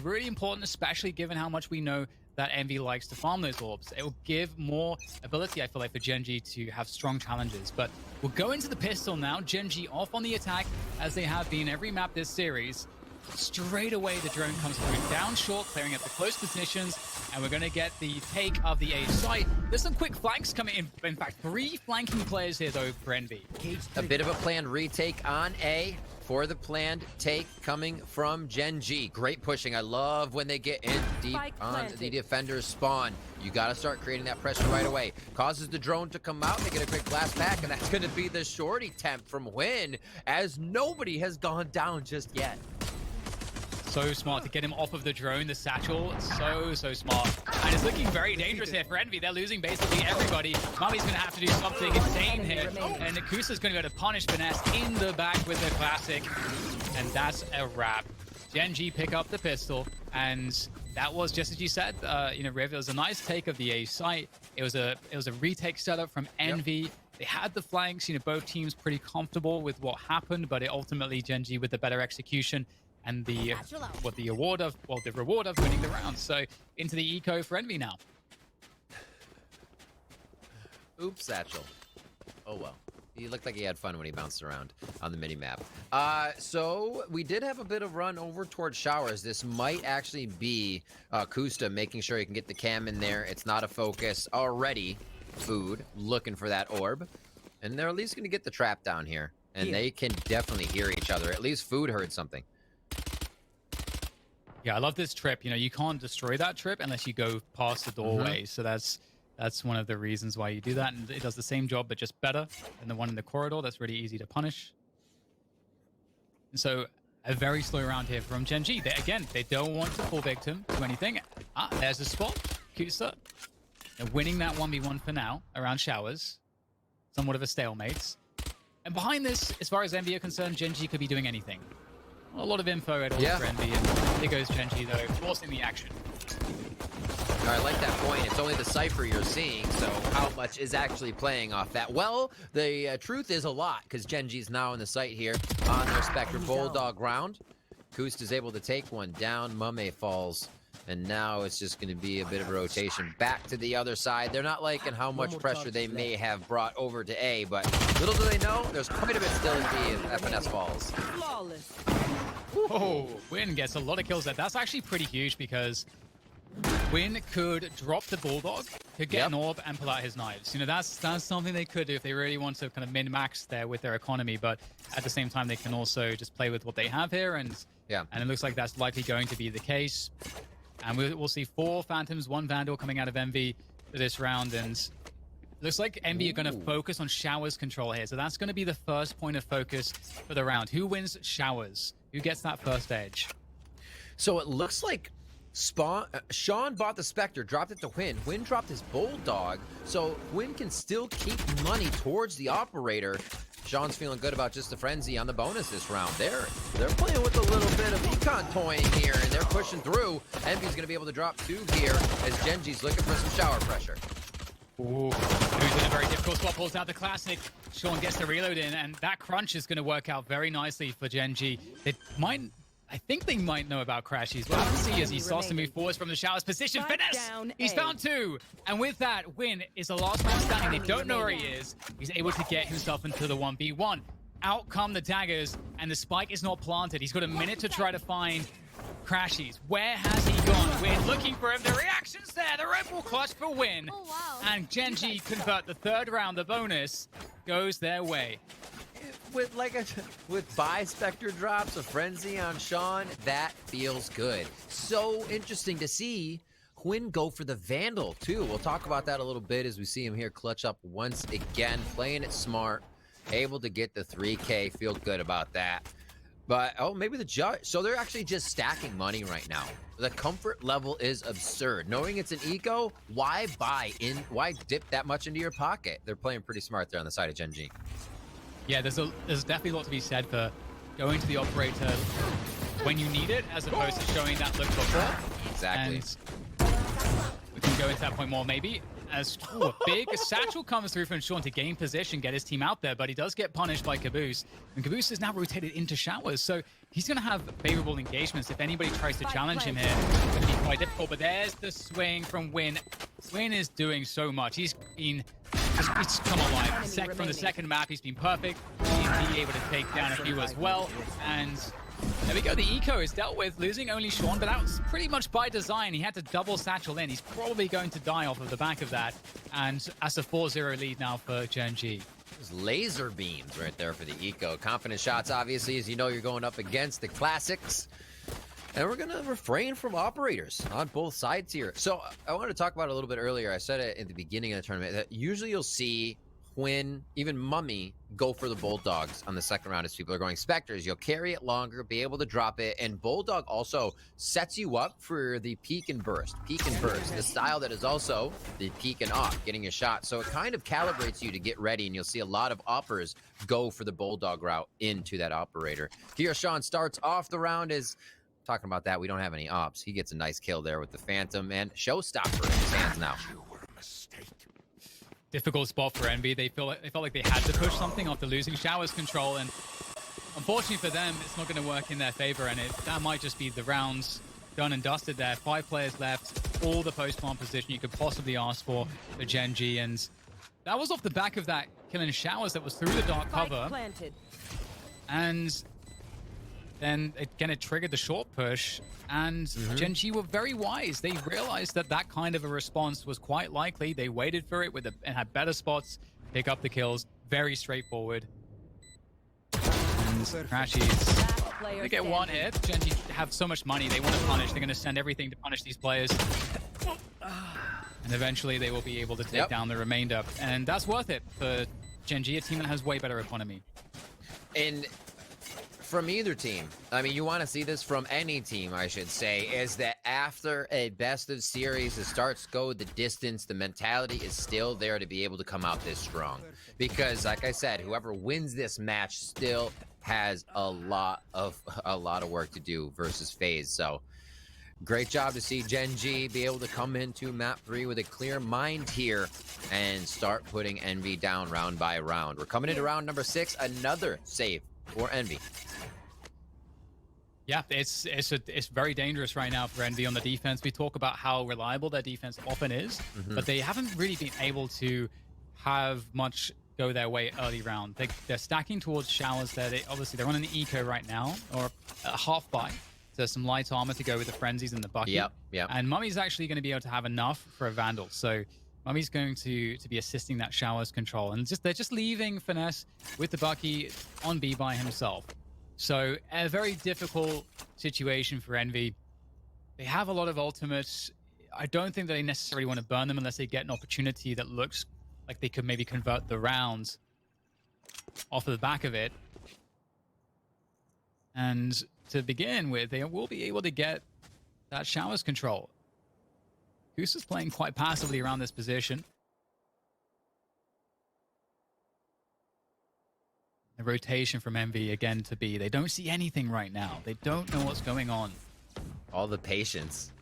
Really important, especially given how much we know that Envy likes to farm those orbs. It will give more ability, I feel like, for GENG to have strong challenges. But we'll go into the pistol now. GENG off on the attack, as they have been every map this series. Straight away, the drone comes through down short, clearing up the close positions, and we're going to get the take of the A site. There's some quick flanks coming in. In fact, 3 flanking players here, though, for Envy. A bit of a planned retake on A for the planned take coming from GENG. Great pushing. I love when they get in deep on the defender's spawn. You got to start creating that pressure right away. Causes the drone to come out. They get a quick blast back, and that's going to be the shorty temp from Win, as nobody has gone down just yet. So smart to get him off of the drone, the satchel. So smart. And it's looking very dangerous here for Envy. They're losing basically everybody. Mummy's going to have to do something insane here. And Nakusa's going to go to punish Finesse in the back with the classic. And that's a wrap. GENG pick up the pistol. And that was, just as you said, Riv, it was a nice take of the A site. It was a retake setup from Envy. Yep. They had the flanks. Both teams pretty comfortable with what happened. But it ultimately, GENG with the better execution. And the reward of winning the round. So into the eco for Envy now. Oops, Satchel. Oh well. He looked like he had fun when he bounced around on the mini-map. So we did have a bit of run over towards showers. This might actually be Kusta making sure he can get the cam in there. It's not a focus already. Food looking for that orb. And they're at least going to get the trap down here. And they can definitely hear each other. At least Food heard something. Yeah, I love this trip. You can't destroy that trip unless you go past the doorway. So that's one of the reasons why you do that. And it does the same job, but just better than the one in the corridor. That's really easy to punish. And so a very slow round here from GENG. They don't want to fall victim to anything. There's a spot. Kusa. They're winning that 1v1 for now around showers. Somewhat of a stalemate. And behind this, as far as Envy are concerned, GENG could be doing anything. A lot of info at all for Envy, and here goes GENG, though, forcing the action. I like that point. It's only the Cypher you're seeing, so how much is actually playing off that? Well, the truth is a lot, because GENG's now in the site here on their Spectre Bulldog round. Kust is able to take one down. Mame falls. And now it's just going to be a bit of a rotation back to the other side. They're not liking how much pressure they may have brought over to A, but little do they know, there's quite a bit still in B if FNS falls. Oh, Win gets a lot of kills there. That's actually pretty huge because Win could drop the Bulldog, could get an orb and pull out his knives. That's something they could do if they really want to kind of min-max there with their economy, but at the same time, they can also just play with what they have here, and it looks like that's likely going to be the case. And we'll see 4 Phantoms, 1 Vandal coming out of Envy for this round. And looks like Envy are going to focus on Showers control here. So that's going to be the first point of focus for the round. Who wins Showers? Who gets that first edge? So it looks like Sean bought the Spectre, dropped it to Win. Win dropped his Bulldog. So Win can still keep money towards the Operator. Sean's feeling good about just the frenzy on the bonus this round. They're playing with a little bit of econ toying here, and they're pushing through. Envy's going to be able to drop 2 here as GENG's looking for some shower pressure. Ooh, who's in a very difficult spot, pulls out the classic. Sean gets the reload in, and that crunch is going to work out very nicely for GENG. I think they might know about Crashies. We'll have to see as he starts to move forwards from the Showers position. Finesse! He's found 2. And with that, Win is the last man standing. They don't know where he is. He's able to get himself into the 1v1. Out come the daggers, and the spike is not planted. He's got a minute to try to find Crashies. Where has he gone? Win looking for him. The reaction's there. The Red Bull clutch for Win. Oh, wow. And GENG convert the 3rd round. The bonus goes their way. With Spectre drops, a frenzy on Sean, that feels good. So interesting to see Quinn go for the Vandal too. We'll talk about that a little bit as we see him here clutch up once again, playing it smart, able to get the 3K, feel good about that. But maybe the judge. So they're actually just stacking money right now. The comfort level is absurd. Knowing it's an eco, why why dip that much into your pocket? They're playing pretty smart there on the side of GENG. Yeah, there's definitely a lot to be said for going to the Operator when you need it, as opposed to showing that look before. Exactly. And we can go into that point more, maybe. as a big satchel comes through from Sean to gain position, get his team out there, but he does get punished by Caboose. And Caboose is now rotated into showers, so he's going to have favorable engagements. If anybody tries to challenge him here, it's going to be quite difficult. But there's the swing from Win. Win is doing so much. He's been he's come alive. From the second map, he's been perfect. He's been able to take down a few as well. And there we go. The eco is dealt with, losing only Sean, but that was pretty much by design. He had to double satchel in. He's probably going to die off of the back of that. And that's a 4-0 lead now for GENG. There's laser beams right there for the eco. Confident shots, obviously, as you know, you're going up against the classics. And we're going to refrain from operators on both sides here. So I wanted to talk about it a little bit earlier. I said it at the beginning of the tournament that usually you'll see Quinn, even Mummy, go for the Bulldogs on the second round as people are going Spectres. You'll carry it longer, be able to drop it, and Bulldog also sets you up for the peek and burst. Peek and burst, the style that is also the peek and off, getting a shot. So it kind of calibrates you to get ready, and you'll see a lot of oppers go for the Bulldog route into that operator. Here, Sean starts off the round as... Talking about that, we don't have any ops. He gets a nice kill there with the Phantom, and Showstopper in his hands now. Difficult spot for Envy. They felt like they had to push something after losing Showers control, and unfortunately for them, it's not going to work in their favor, and that might just be the rounds done and dusted there. 5 players left, all the post-plant position you could possibly ask for GENG, and that was off the back of that kill in Showers that was through the dark cover. And then again, it triggered the short push, and GENG were very wise. They realized that that kind of a response was quite likely. They waited for it and had better spots, pick up the kills. Very straightforward. And Crashies, they get one hit. GENG have so much money. They want to punish. They're going to send everything to punish these players. And eventually they will be able to take down the remainder. And that's worth it for GENG, a team that has way better economy. And from either team, I mean, you want to see this from any team, I should say, is that after a best of series, the starts go the distance, the mentality is still there to be able to come out this strong. Because, like I said, whoever wins this match still has a lot of work to do versus FaZe. So, great job to see GENG be able to come into map 3 with a clear mind here and start putting Envy down round by round. We're coming into round number 6, another save for Envy. Yeah, it's very dangerous right now for Envy on the defense. We talk about how reliable their defense often is, but they haven't really been able to have much go their way early round. They're stacking towards Showers there. They're on an eco right now, or a half buy. So there's some light armor to go with the Frenzies and the Bucky. Yep. And Mummy's actually going to be able to have enough for a Vandal. So Mummy's going to be assisting that Showers control. And they're just leaving Finesse with the Bucky on B by himself. So a very difficult situation for Envy. They have a lot of ultimates. I don't think that they necessarily want to burn them unless they get an opportunity that looks like they could maybe convert the rounds off of the back of it. And to begin with, they will be able to get that Showers control. Goose is playing quite passively around this position. The rotation from Envy again to B. They don't see anything right now. They don't know what's going on. All the patience.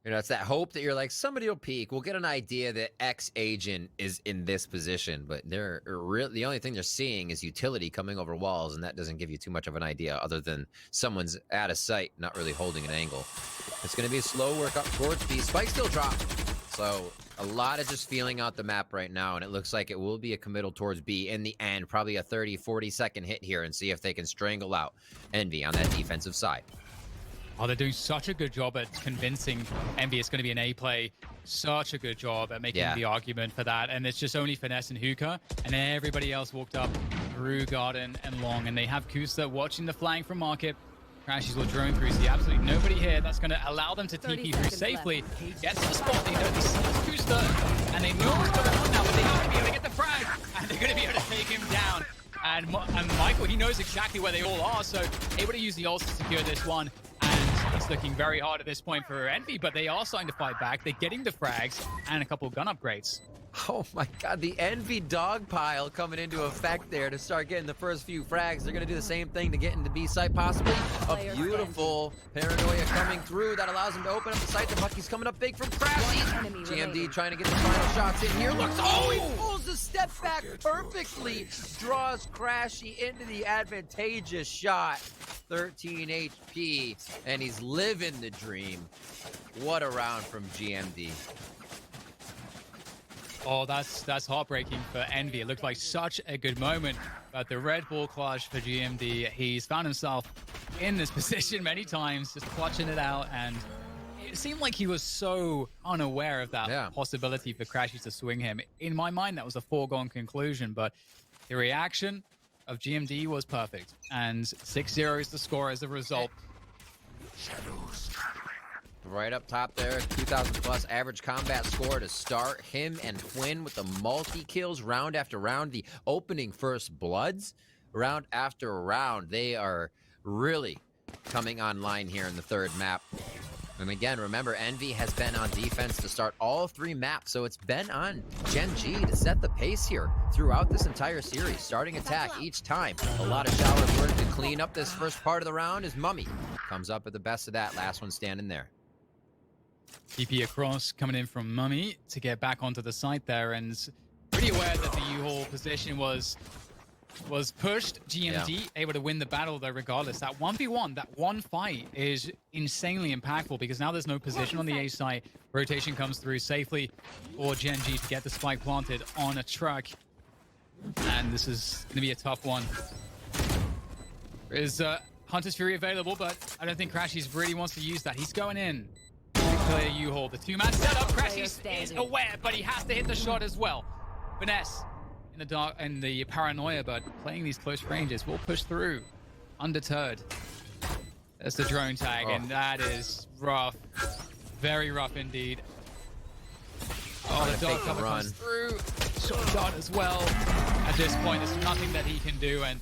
You know, it's that hope that you're like, somebody will peek. We'll get an idea that X agent is in this position, but the only thing they're seeing is utility coming over walls, and that doesn't give you too much of an idea other than someone's out of sight, not really holding an angle. It's going to be a slow work up towards B. Spike still dropped. So a lot of just feeling out the map right now, and it looks like it will be a committal towards B in the end. Probably a 30-40 second hit here and see if they can strangle out Envy on that defensive side. Oh, they're doing such a good job at convincing Envy it's going to be an A play. Such a good job at making the argument for that. And it's just only Finesse and Hookah, and everybody else walked up through Garden and Long. And they have Kusa watching the flank from Market. Crashies will drone through, see absolutely nobody here. That's going to allow them to TP through safely. Gets to the spot, they know this is Kusa, and they know what's going on now, but they have to be able to get the frag, and they're going to be able to take him down. And Michael, he knows exactly where they all are, so able to use the ult to secure this one. And it's looking very hard at this point for Envy, but they are starting to fight back. They're getting the frags and a couple of gun upgrades. Oh my god, the Envy dog pile coming into effect there to start getting the first few frags. They're going to do the same thing to get into B site possibly. A beautiful paranoia coming through that allows him to open up the site. The Bucky's coming up big from Crashy. GMD trying to get the final shots in here. Looks, oh, he pulls the step back perfectly. Draws Crashy into the advantageous shot. 13 HP, and he's living the dream. What a round from GMD. Oh, that's heartbreaking for Envy. It looked like such a good moment, but the Red Bull clutch for GMD. He's found himself in this position many times, just clutching it out, and it seemed like he was so unaware of that possibility for Crashy to swing him. In my mind, that was a foregone conclusion, but the reaction of GMD was perfect, and 6-0 is the score as a result. Right up top there, 2,000 plus average combat score to start. Him and Twin with the multi-kills round after round. The opening first bloods round after round. They are really coming online here in the third map. And again, remember, Envy has been on defense to start all 3 maps, so it's been on GENG to set the pace here throughout this entire series. Starting attack each time. A lot of shower work to clean up this first part of the round as Mummy comes up with the best of that. Last one standing there. TP across coming in from Mummy to get back onto the site there, and pretty aware that the U-Haul position was pushed. GMD able to win the battle though regardless. That 1v1, that one fight is insanely impactful because now there's no position on the A site. Rotation comes through safely for GENG to get the spike planted on a truck. And this is going to be a tough one. There is Hunter's Fury available, but I don't think Crashies really wants to use that. He's going in. Clear U-Haul. The 2-man setup. Crashies is aware, but he has to hit the shot as well. Finesse in the dark and the paranoia, but playing these close ranges will push through. Undeterred. There's the drone tag, and that is rough. Very rough indeed. Oh, the dog cover comes through. Short shot as well. At this point, there's nothing that he can do, and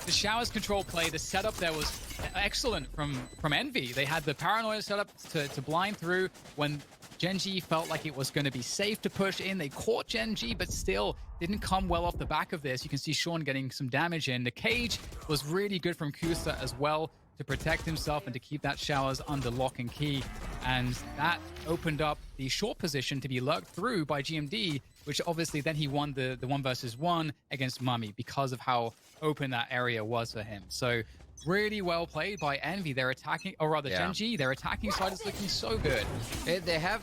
the Showers control play, the setup there was excellent from Envy. They had the paranoia setup to blind through when GENG felt like it was going to be safe to push in. They caught GENG, but still didn't come well off the back of this. You can see Sean getting some damage in. The cage was really good from Kusa as well to protect himself and to keep that Showers under lock and key. And that opened up the short position to be lurked through by GMD, which obviously then he won the 1v1 against Mummy because of how open that area was for him. So really well played by Envy. They're attacking, or rather GENG, their attacking side is looking so good. They have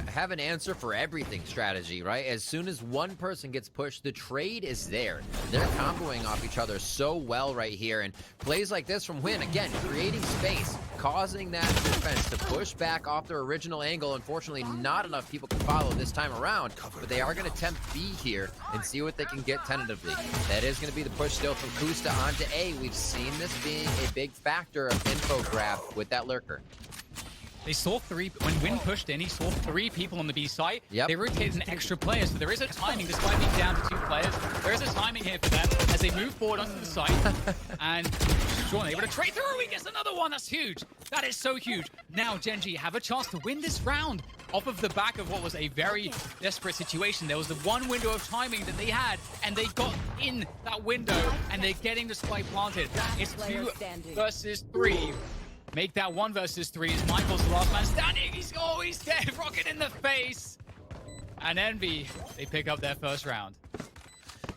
have an answer for everything strategy, right? As soon as one person gets pushed, the trade is there. They're comboing off each other so well right here, and plays like this from Win, again, creating space, causing that defense to push back off their original angle. Unfortunately, not enough people can follow this time around, but they are going to attempt B here and see what they can get tentatively. That is going to be the push still from Kusta onto A. We've seen this being a big factor of info grab with that lurker. They saw 3, when Win pushed in, he saw 3 people on the B site. They rotated an extra player, so there is a timing, despite being down to 2 players, there is a timing here for them as they move forward onto the site. And Sean able to trade through, he gets another one, that's huge. That is so huge. Now GENG have a chance to win this round off of the back of what was a very desperate situation. There was the one window of timing that they had, and they got in that window, and they're getting the spike planted. It's 2 versus 3. Make that 1 versus 3 as Michael's the last man standing. He's getting rocket in the face. And Envy, they pick up their first round.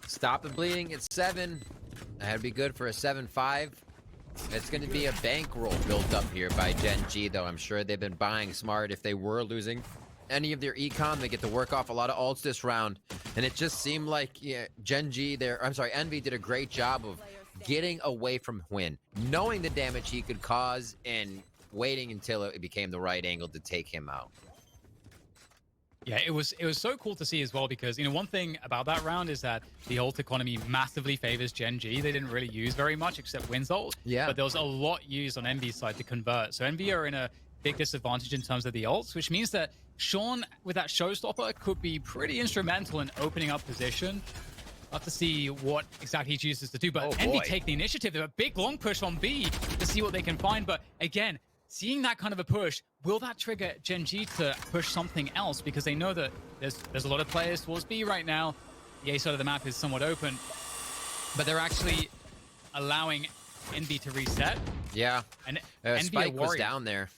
Stop the bleeding at 7. That'd be good for a 7-5. It's going to be a bankroll built up here by GENG, though. I'm sure they've been buying smart. If they were losing any of their econ, they get to work off a lot of ults this round. And it just seemed like Envy did a great job of getting away from Hwin, knowing the damage he could cause and waiting until it became the right angle to take him out. Yeah, it was so cool to see as well, because one thing about that round is that the ult economy massively favors GENG. They didn't really use very much except Win's ult, but there was a lot used on Envy's side to convert. So Envy are in a big disadvantage in terms of the ults, which means that Sean with that showstopper could be pretty instrumental in opening up position. Love to see what exactly he chooses to do, but Envy take the initiative. They're a big long push on B to see what they can find, but again, seeing that kind of a push, will that trigger GENG to push something else? Because they know that there's a lot of players towards B right now. The A side of the map is somewhat open, but they're actually allowing Envy to reset. Yeah. And Envy Spike was down there.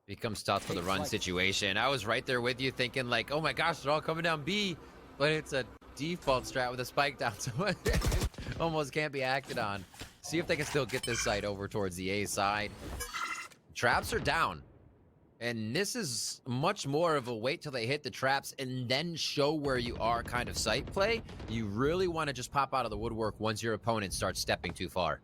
Becomes tough for the run situation. I was right there with you thinking like, oh my gosh, they're all coming down B, but it's a default strat with a spike down, so it almost can't be acted on. See if they can still get this site over towards the A side. Traps are down. And this is much more of a wait till they hit the traps and then show where you are kind of site play. You really want to just pop out of the woodwork once your opponent starts stepping too far.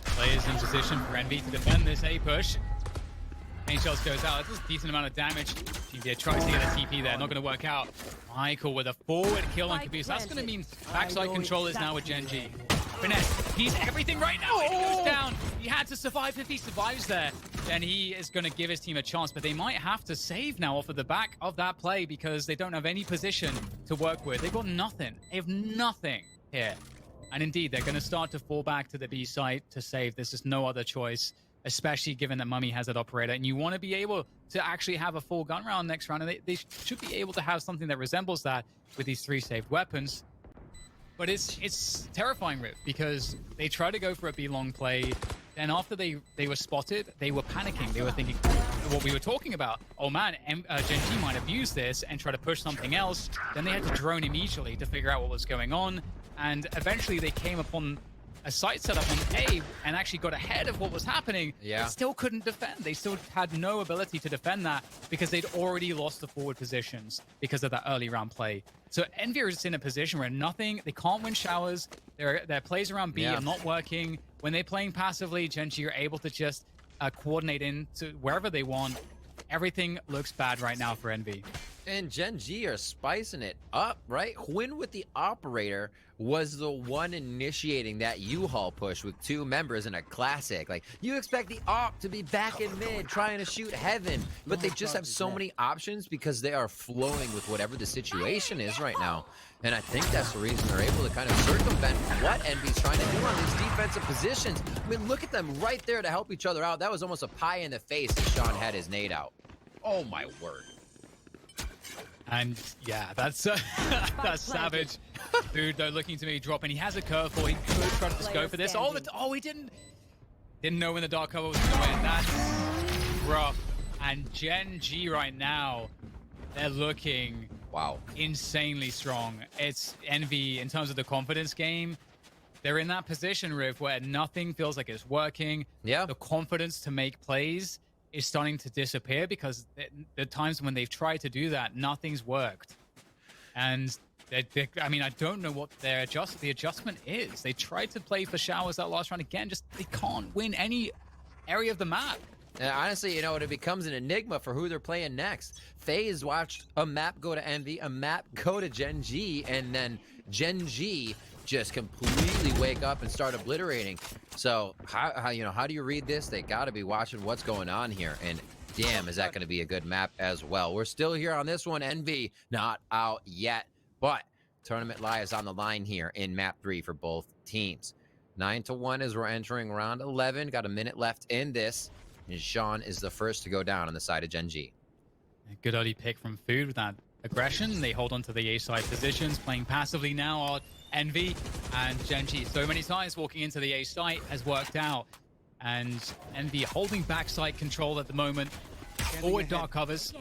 Players in position for Envy to defend this A push. Pain Shells goes out. That's a decent amount of damage. GBA tries to get a TP there. Not going to work out. Michael with a forward kill on Caboose. That's going to mean backside control is now with GENG. Finesse, he's everything right now. He goes down. He had to survive. If he survives there, then he is going to give his team a chance. But they might have to save now off of the back of that play because they don't have any position to work with. They've got nothing. They have nothing here. And indeed, they're going to start to fall back to the B site to save. There's just no other choice, especially given that Mummy has that operator. And you want to be able to actually have a full gun round next round. And they should be able to have something that resembles that with these 3 saved weapons. But it's terrifying, Rip, because they try to go for a B-long play. And after they were spotted, they were panicking. They were thinking what we were talking about. Oh man, GENG might abuse this and try to push something else. Then they had to drone immediately to figure out what was going on. And eventually they came upon a site setup on A and actually got ahead of what was happening. Yeah. But still couldn't defend. They still had no ability to defend that because they'd already lost the forward positions because of that early round play. So Envy is in a position where they can't win showers. Their plays around B are not working. When they're playing passively, GENG are able to just coordinate into wherever they want. Everything looks bad right now for Envy. And GENG are spicing it up, right? Hwin with the operator was the one initiating that U-Haul push with 2 members in a classic. Like, you expect the op to be back in mid trying to shoot heaven, but they just have so many options because they are flowing with whatever the situation is right now. And I think that's the reason they're able to kind of circumvent what Envy's trying to do on these defensive positions. I mean, look at them right there to help each other out. That was almost a pie in the face as Sean had his nade out. Oh my word. And yeah, that's savage. Dude, though, looking to me drop, and he has a curveball. He could try to just go for this. Oh, he didn't know when the dark cover was going to win. That's rough. And GENG right now, they're looking insanely strong. It's Envy in terms of the confidence game. They're in that position, Riv, where nothing feels like it's working. Yeah. The confidence to make plays is starting to disappear because the times when they've tried to do that, nothing's worked. And I mean, I don't know what the adjustment is. They tried to play for showers that last round again. Just they can't win any area of the map. And honestly, you know, it becomes an enigma for who they're playing next. FaZe watched a map go to Envy, a map go to GENG, and then GENG just completely wake up and start obliterating. So how do you read this? They got to be watching what's going on here. And damn, is that going to be a good map as well? We're still here on this one. Envy not out yet, but tournament lives on the line here in map 3 for both teams. 9-1 as we're entering round 11. Got a minute left in this. And Sean is the first to go down on the side of GENG. Good early pick from Food with that aggression. They hold on to the A side positions, playing passively now on Envy, and GENG so many times walking into the A site has worked out. And Envy holding backside control at the moment. Forward dark covers.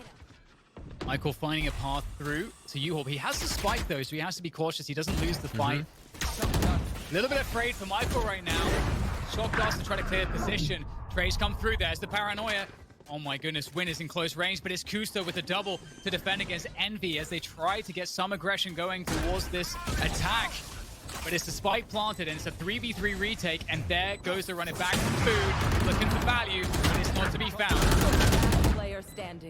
Michael finding a path through to U-Haul. He has the spike though, so he has to be cautious. He doesn't lose the fight. A little bit afraid for Michael right now. Shock blast to try to clear position. Trey's come through. There's the paranoia. Oh my goodness, Win is in close range, but it's Kusto with a double to defend against Envy as they try to get some aggression going towards this attack. But it's the spike planted, and it's a 3v3 retake, and there goes the run it back from Food, looking for value, but it's not to be found.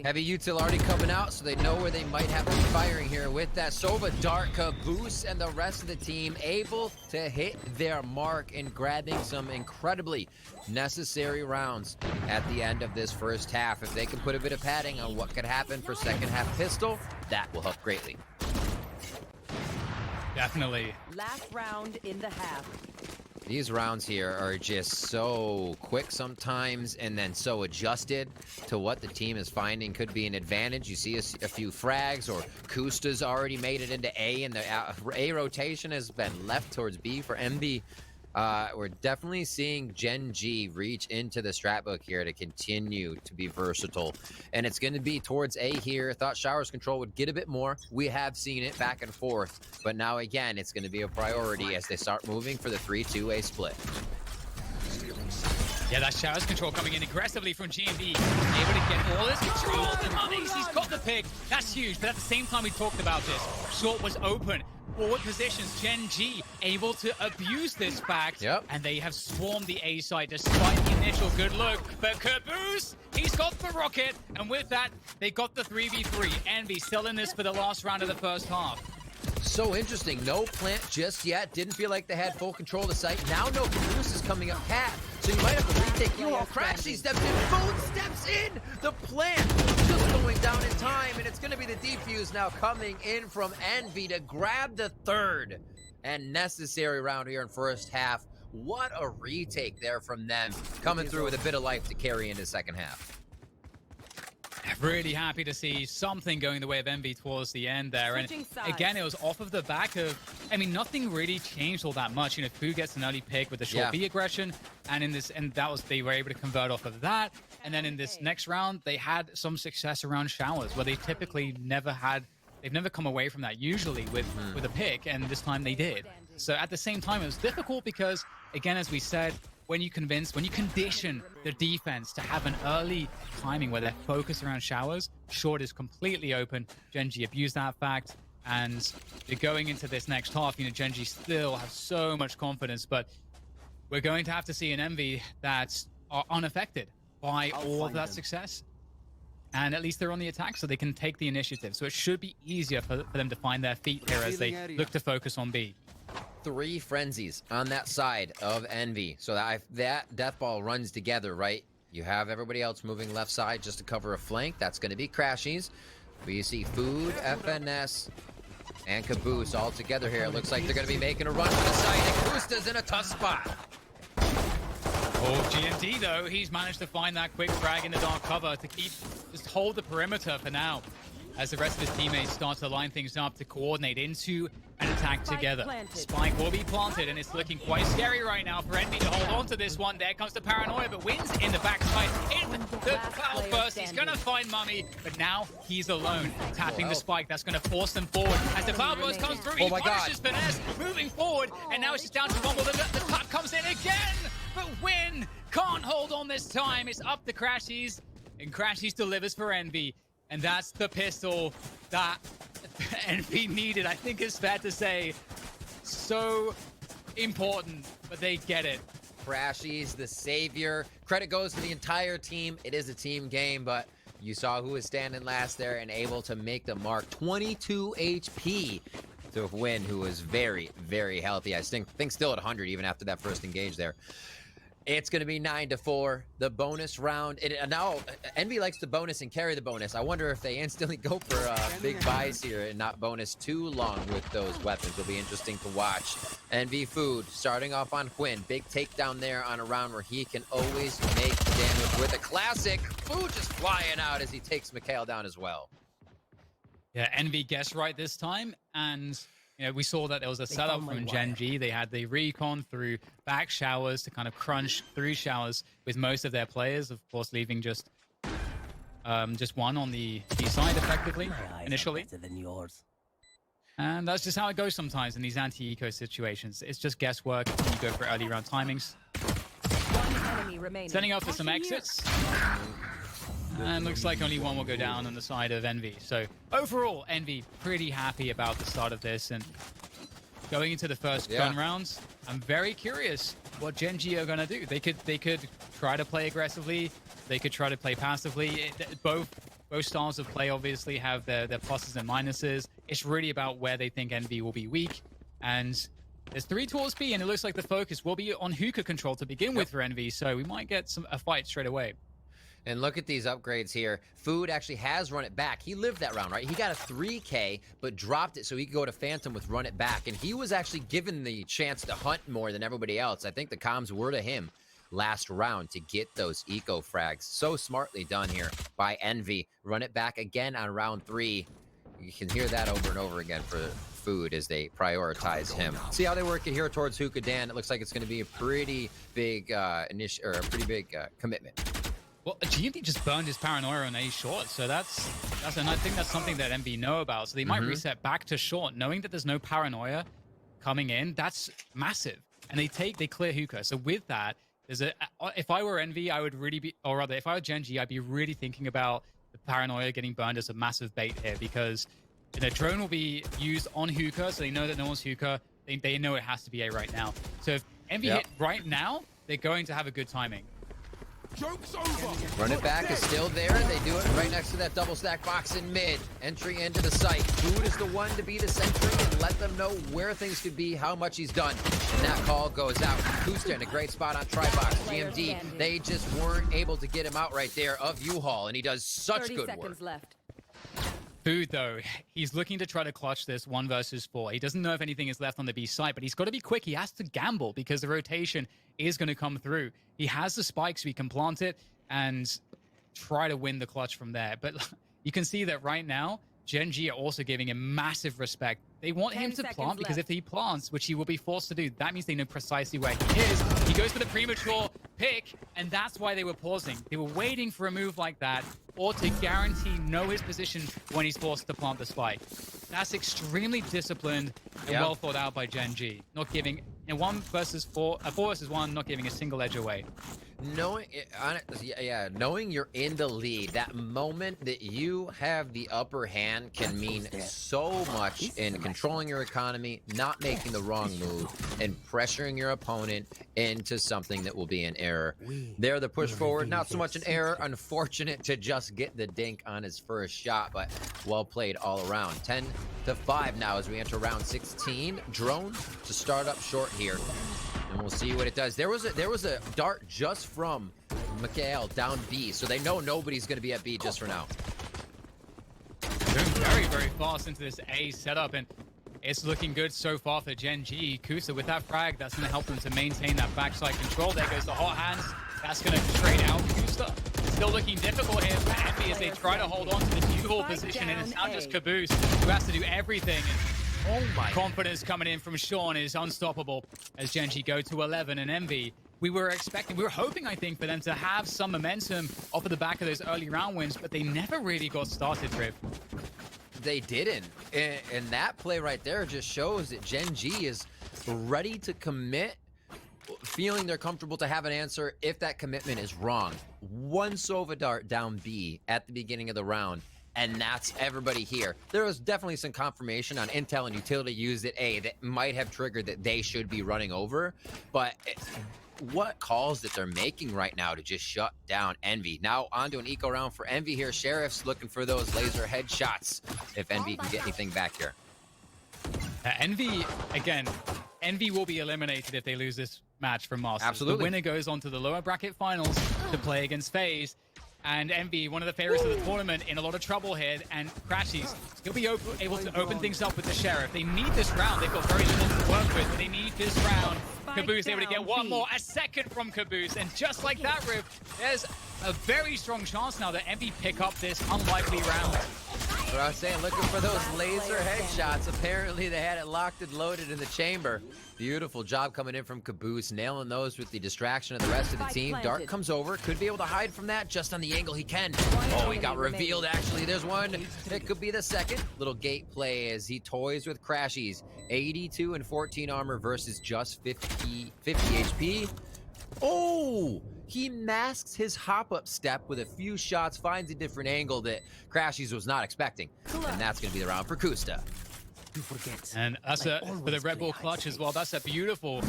Heavy util already coming out, so they know where they might have to be firing here with that Sova, Dark, Caboose, and the rest of the team able to hit their mark and grabbing some incredibly necessary rounds at the end of this first half. If they can put a bit of padding on what could happen for second half pistol, that will help greatly. Definitely. Last round in the half. These rounds here are just so quick sometimes and then so adjusted to what the team is finding could be an advantage. You see a few frags, or Kusta's already made it into A, and the A rotation has been left towards B for MB. We're definitely seeing GENG reach into the strat book here to continue to be versatile. And it's going to be towards A here. Thought Showers Control would get a bit more. We have seen it back and forth. But now, again, it's going to be a priority as they start moving for the 3-2-A split. Yeah, that Showers Control coming in aggressively from GMB. Able to get all his control. The monies, he's got the pick. That's huge. But at the same time, we talked about this. Short was open. Forward positions, GENG able to abuse this fact, and they have swarmed the A side despite the initial good look. But Caboose, he's got the rocket, and with that, they got the 3v3. Envy still in this for the last round of the first half. So interesting. No plant just yet. Didn't feel like they had full control of the site. Now no Caboose is coming up cat. So you might have to retake you all. Crashy steps in. Food steps in. The plant just going down in time. And it's going to be the defuse now coming in from Envy to grab the third and necessary round here in first half. What a retake there from them. Coming through with a bit of life to carry into second half. Really happy to see something going the way of Envy towards the end there. And again, it was off of the back of, I mean, nothing really changed all that much. You know, Fu gets an early pick with the short B aggression, and that was, they were able to convert off of that. And then in this next round, they had some success around Showers, where they typically they've never come away from that usually with a pick, and this time they did. So at the same time, it was difficult because, again, as we said, when you condition the defense to have an early timing where they're focused around Showers, Short is completely open. GENG abused that fact, and you're going into this next half, you know, GENG still have so much confidence, but we're going to have to see an Envy that are unaffected by all of that success. And at least they're on the attack, so they can take the initiative. So it should be easier for them to find their feet here as they look to focus on B. 3 frenzies on that side of Envy. So that death ball runs together, right? You have everybody else moving left side just to cover a flank. That's going to be Crashies. But you see Food, FNS, and Caboose all together here. It looks like they're going to be making a run for the side, and Kusta's in a tough spot. Oh, GMD, though, he's managed to find that quick frag in the dark cover to just hold the perimeter for now, as the rest of his teammates start to line things up to coordinate into an attack together. Spike will be planted, and it's looking quite scary right now for Envy to hold on to this one. There comes the Paranoia, but wins in the backside. In the cloud burst, he's going to find Mummy, but now he's alone, tapping the Spike. That's going to force them forward. As the cloud burst comes through, he punishes Finesse, moving forward, and now it's just down to one more. The tap comes in again, but Win can't hold on this time. It's up to Crashies, and Crashies delivers for Envy. And that's the pistol that Envy needed. I think it's fair to say, so important, but they get it. Crashies, the savior. Credit goes to the entire team. It is a team game, but you saw who was standing last there and able to make the mark. 22 HP to Win, who was very, very healthy. I think still at 100 even after that first engage there. It's going to be 9-4, the bonus round. Now, Envy likes the bonus and carry the bonus. I wonder if they instantly go for big buys here and not bonus too long with those weapons. It'll be interesting to watch. Envy Food starting off on Quinn. Big takedown there on a round where he can always make damage with a classic. Food just flying out as he takes Mikhail down as well. Yeah, Envy guessed right this time, and you know, we saw that there was a setup from GENG. They had the recon through back Showers to kind of crunch through Showers with most of their players, of course, leaving just one on the B side effectively initially. And that's just how it goes sometimes in these anti-eco situations. It's just guesswork when you go for early round timings. Sending out for some exits. And looks like only one will go down on the side of Envy. So overall, Envy pretty happy about the start of this. And going into the first gun rounds, I'm very curious what GENG are going to do. They could try to play aggressively. They could try to play passively. Both styles of play obviously have their pluses and minuses. It's really about where they think Envy will be weak. And there's 3 towards B, and it looks like the focus will be on hookah control to begin with for Envy. So we might get a fight straight away. And look at these upgrades here. Food actually has run it back. He lived that round, right? He got a 3K, but dropped it so he could go to Phantom with run it back. And he was actually given the chance to hunt more than everybody else. I think the comms were to him last round to get those eco frags. So smartly done here by Envy. Run it back again on round 3. You can hear that over and over again for Food as they prioritize him. See how they work it here towards Hookah Dan. It looks like it's going to be a pretty big commitment. Well, GMD just burned his paranoia on A short, so that's and I think that's something that MB know about. So they might reset back to short, knowing that there's no paranoia coming in. That's massive, and they clear hookah. So with that, if I were Envy, I would really be, or rather, if I were Gen G, I'd be really thinking about the paranoia getting burned as a massive bait here, because the drone will be used on hookah, so they know that no one's hookah. They know it has to be A right now. So if Envy hit right now, they're going to have a good timing. Joke's over. Run it back is still there. They do it right next to that double stack box in mid. Entry into the site. Food is the one to be the sentry and let them know where things could be, how much he's done. And that call goes out. Kusta in a great spot on Tribox. GMD, they just weren't able to get him out right there of U-Haul, and he does such good work. 30 seconds left. Food, though, he's looking to try to clutch this 1 versus 4. He doesn't know if anything is left on the B site, but he's got to be quick. He has to gamble because the rotation is going to come through. He has the spikes, so he can plant it and try to win the clutch from there. But you can see that right now, Gen G are also giving him massive respect. They want him to plant because if he plants, which he will be forced to do, that means they know precisely where he is. He goes for the premature pick, and that's why they were pausing. They were waiting for a move like that, or to guarantee know his position when he's forced to plant the spike. That's extremely disciplined and well thought out by Gen G. Not giving, in 1 versus 4, 4 versus 1, not giving a single edge away. Knowing you're in the lead, that moment that you have the upper hand can mean so much in controlling your economy, not making the wrong move, and pressuring your opponent into something that will be an error. There, the push forward, not so much an error. Unfortunate to just get the dink on his first shot, but well played all around. 10-5 now as we enter round 16. Drone to start up short here. And we'll see what it does. There was a dart just from Mikhail down B, so they know nobody's going to be at B just for now. Doing very, very fast into this A setup, and it's looking good so far for Gen G. Kusa with that frag, that's going to help them to maintain that backside control. There goes the hot hands. That's going to trade out Kusa. Still looking difficult here for Envy as they try to hold on to the dual position, and it's now just Caboose who has to do everything. Oh my. Confidence coming in from Sean is unstoppable as Gen G go to 11 and Envy. We were hoping, I think, for them to have some momentum off of the back of those early round wins, but they never really got started, Riv. They didn't. And that play right there just shows that Gen G is ready to commit, feeling they're comfortable to have an answer if that commitment is wrong. One Sova dart down B at the beginning of the round, and that's everybody here. There was definitely some confirmation on intel and utility used at A that might have triggered that they should be running over, but what calls that they're making right now to just shut down Envy. Now onto an eco round for Envy here. Sheriff's looking for those laser headshots if Envy can get anything back here. Envy, again, Envy will be eliminated if they lose this match from Masters. Absolutely. The winner goes on to the lower bracket finals to play against FaZe. And Envy, one of the favorites of the tournament, in a lot of trouble here, and Crashies, he'll be able to open things up with the Sheriff. They need this round. They've got very little to work with, but they need this round. Caboose able to get one more, a second from Caboose, and just like that, Riv, there's a very strong chance now that Envy pick up this unlikely round. What I was saying, looking for those laser headshots. Apparently they had it locked and loaded in the chamber. Beautiful job coming in from Caboose, nailing those with the distraction of the rest of the team. Dart comes over, could be able to hide from that just on the angle he can. Oh, he got revealed actually. There's one. It could be the second. Little gate play as he toys with Crashies. 82 and 14 armor versus just 50 HP. Oh! He masks his hop-up step with a few shots, finds a different angle that Crashies was not expecting. And that's going to be the round for Kusta. And that's for the Red Bull clutch as well. That's a beautiful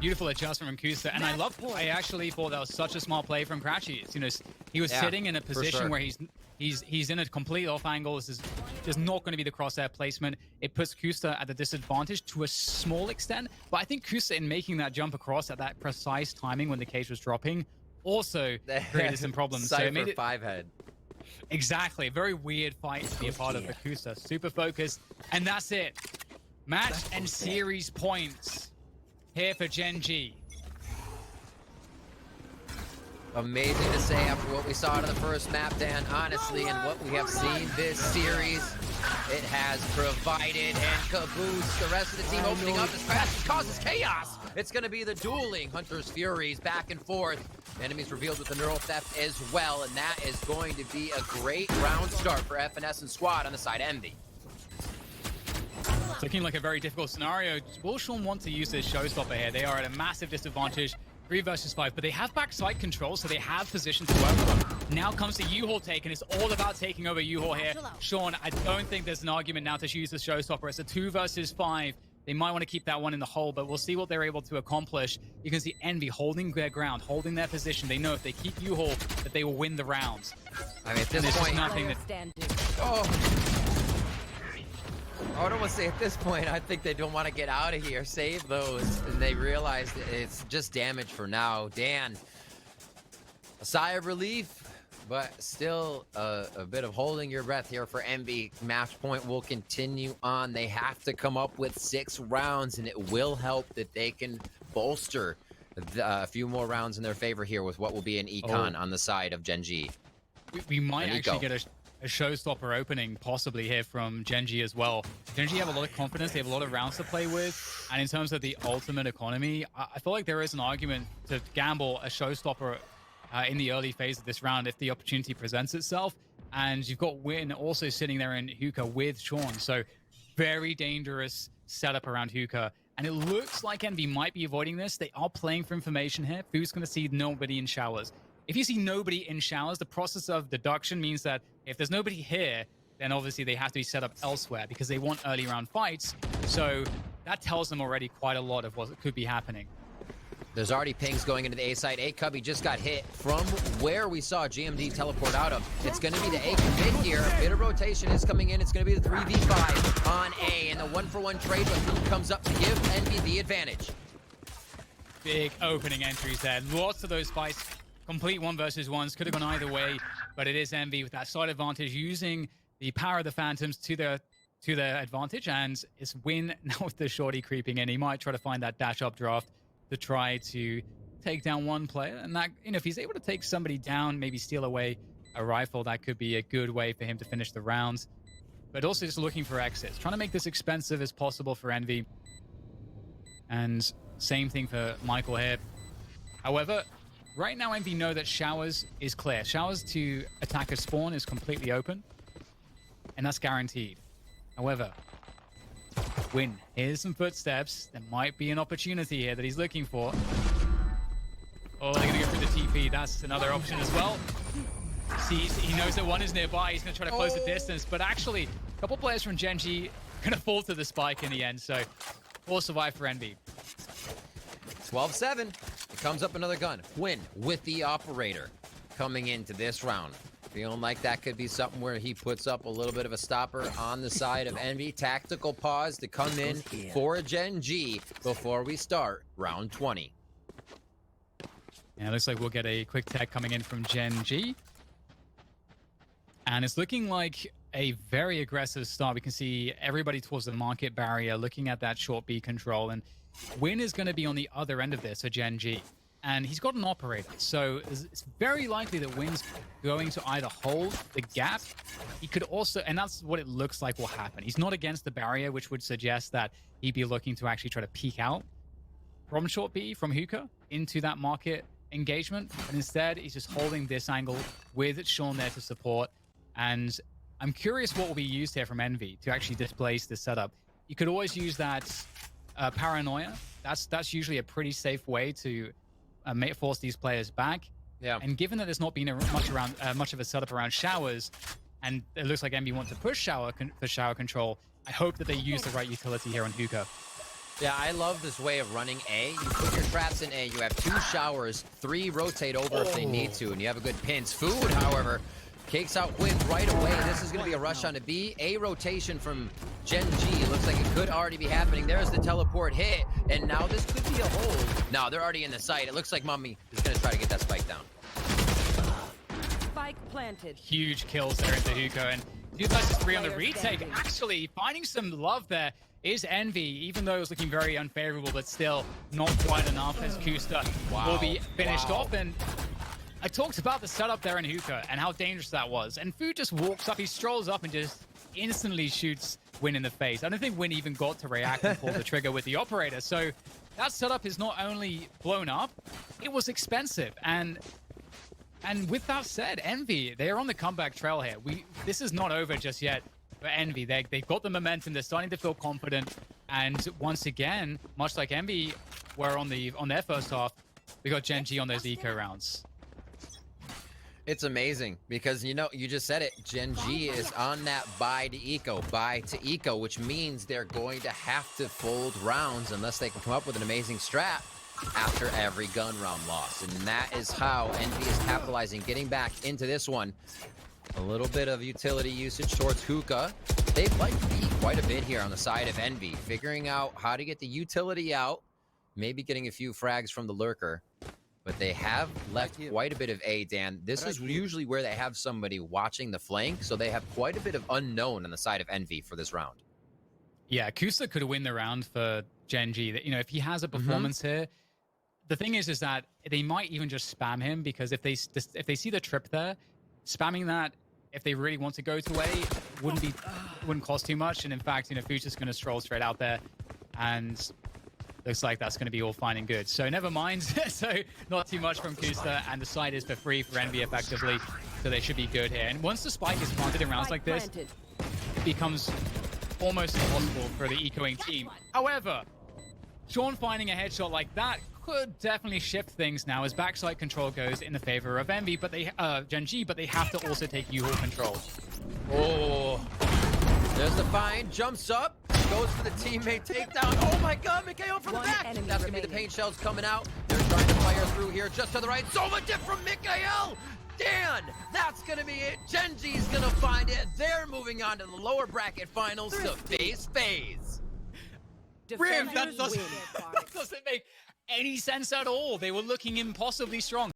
adjustment from Kusta. And I actually thought that was such a smart play from Crashies. You know, he was sitting in a position where he's in a complete off angle. This is just not going to be the crosshair placement. It puts Kusta at a disadvantage to a small extent. But I think Kusta, in making that jump across at that precise timing when the cage was dropping, also created some problems. So it made it 5-head. exactly a very weird fight to be a part of. Akusa super focused, and that's it. Match and series points here for GENG. Amazing to say after what we saw out of the first map, Dan, honestly, and what we have seen this series, it has provided and caboose the rest of the team opening up as fast as causes chaos. It's going to be the dueling Hunter's Furies back and forth. Enemies revealed with the neural theft as well, and that is going to be a great round start for FNS and Squad on the side Envy. It's looking like a very difficult scenario. Will Sean want to use this showstopper here? They are at a massive disadvantage. 3 versus 5, but they have backside control, so they have position to work with. Now comes the U-Haul take, and it's all about taking over U-Haul here. Sean, I don't think there's an argument now to use the showstopper. It's a 2 versus 5. They might want to keep that one in the hole, but we'll see what they're able to accomplish. You can see Envy holding their ground, holding their position. They know if they keep U-Haul, that they will win the rounds. I mean, at this point, nothing that... I don't want to say at this point, I think they don't want to get out of here, save those, and they realize that it's just damage for now. Dan, a sigh of relief, but still a bit of holding your breath here for Envy. Match point will continue on. They have to come up with 6 rounds, and it will help that they can bolster a few more rounds in their favor here with what will be an econ on the side of GENG. We might actually get a showstopper opening possibly here from GENG as well. GENG have a lot of confidence. They have a lot of rounds to play with. And in terms of the ultimate economy, I feel like there is an argument to gamble a showstopper in the early phase of this round if the opportunity presents itself. And you've got Win also sitting there in Hookah with Sean. So very dangerous setup around Hookah. And it looks like Envy might be avoiding this. They are playing for information here. Fu's going to see nobody in showers. If you see nobody in showers, the process of deduction means that if there's nobody here, then obviously they have to be set up elsewhere because they want early round fights. So that tells them already quite a lot of what could be happening. There's already pings going into the A side. A Cubby just got hit from where we saw GMD teleport out of. It's going to be the A commit here. A bit of rotation is coming in. It's going to be the 3v5 on A, and the 1-for-1 trade, but who comes up to give Envy the advantage? Big opening entries there. Lots of those fights. Complete 1 versus 1s. Could have gone either way, but it is Envy with that side advantage, using the power of the Phantoms to their advantage, and it's Win now with the shorty creeping in. He might try to find that dash up draft to try to take down one player, and that, you know, if he's able to take somebody down, maybe steal away a rifle, that could be a good way for him to finish the rounds. But also just looking for exits, trying to make this expensive as possible for Envy. And same thing for Michael here. However, right now, Envy know that Showers is clear. Showers to attack a spawn is completely open, and that's guaranteed. However, Win, here's some footsteps. There might be an opportunity here that he's looking for. Oh, they're going to go through the TP. That's another option as well. Sees, he knows that one is nearby. He's going to try to close the distance, but actually, a couple players from GENG going to fall to the spike in the end, so 4 survive for Envy. 12-7. It comes up another gun. Win with the operator coming into this round. Feeling like that could be something where he puts up a little bit of a stopper on the side of Envy. Tactical pause to come in for a GENG before we start round 20. Yeah, it looks like we'll get a quick tech coming in from GENG. And it's looking like a very aggressive start. We can see everybody towards the market barrier looking at that short B control. And Win is going to be on the other end of this, so GENG. And he's got an operator, so it's very likely that Win's going to either hold the gap. He could also, and that's what it looks like will happen. He's not against the barrier, which would suggest that he'd be looking to actually try to peek out from short B, from Hookah, into that market engagement. But instead, he's just holding this angle with Sean there to support. And I'm curious what will be used here from Envy to actually displace this setup. You could always use that paranoia. That's usually a pretty safe way to force these players back. Yeah. And given that there's not been much of a setup around showers, and it looks like Envy want to push for shower control, I hope that they use the right utility here on Hookah. Yeah, I love this way of running A. You put your traps in A, you have 2 showers, 3 rotate over if they need to, and you have a good pinch. Food, however, Cakes out Quinn right away. This is going to be a rush on a B. A rotation from Gen G. Looks like it could already be happening. There's the teleport hit. And now this could be a hold. No, they're already in the site. It looks like Mummy is going to try to get that spike down. Spike planted. Huge kills there into Hugo. And 2 versus 3 on the retake. Actually, finding some love there is Envy, even though it was looking very unfavorable, but still not quite enough as Kusta will be finished off. And I talked about the setup there in Hookah and how dangerous that was. And Fu just walks up, he strolls up and just instantly shoots Win in the face. I don't think Win even got to react and pull the trigger with the operator. So that setup is not only blown up, it was expensive. And with that said, Envy, they're on the comeback trail here. This is not over just yet for Envy. They've got the momentum, they're starting to feel confident. And once again, much like Envy were on their first half, we got Gen G on those eco rounds. It's amazing because, you know, you just said it. Gen G is on that buy to eco, which means they're going to have to fold rounds unless they can come up with an amazing strat after every gun round loss. And that is how Envy is capitalizing, getting back into this one. A little bit of utility usage towards Hookah. They've liked B quite a bit here on the side of Envy, figuring out how to get the utility out, maybe getting a few frags from the lurker. But they have left quite a bit of A, Dan. This is usually where they have somebody watching the flank, so they have quite a bit of unknown on the side of Envy for this round. Yeah, Kusa could win the round for Gen G. You know, if he has a performance here, the thing is that they might even just spam him, because if they see the trip there, spamming that, if they really want to go to A, wouldn't cost too much. And in fact, you know, Future's going to stroll straight out there, and looks like that's going to be all fine and good. So never mind. So not too much from Kusta, and the side is for free for Envy effectively. So they should be good here. And once the spike is planted in rounds like this, it becomes almost impossible for the ecoing team. However, Sean finding a headshot like that could definitely shift things now as backside control goes in the favor of Envy, but Gen G, but they have to also take U-Haul control. Oh, there's the find, jumps up, goes for the teammate takedown. Oh my god, Mikhail from the back! That's gonna be the paint shells coming out. They're trying to fire through here just to the right. So much it from Mikhail! Dan, that's gonna be it. Gen G's gonna find it. They're moving on to the lower bracket finals to face phase. Riv, that doesn't make any sense at all. They were looking impossibly strong.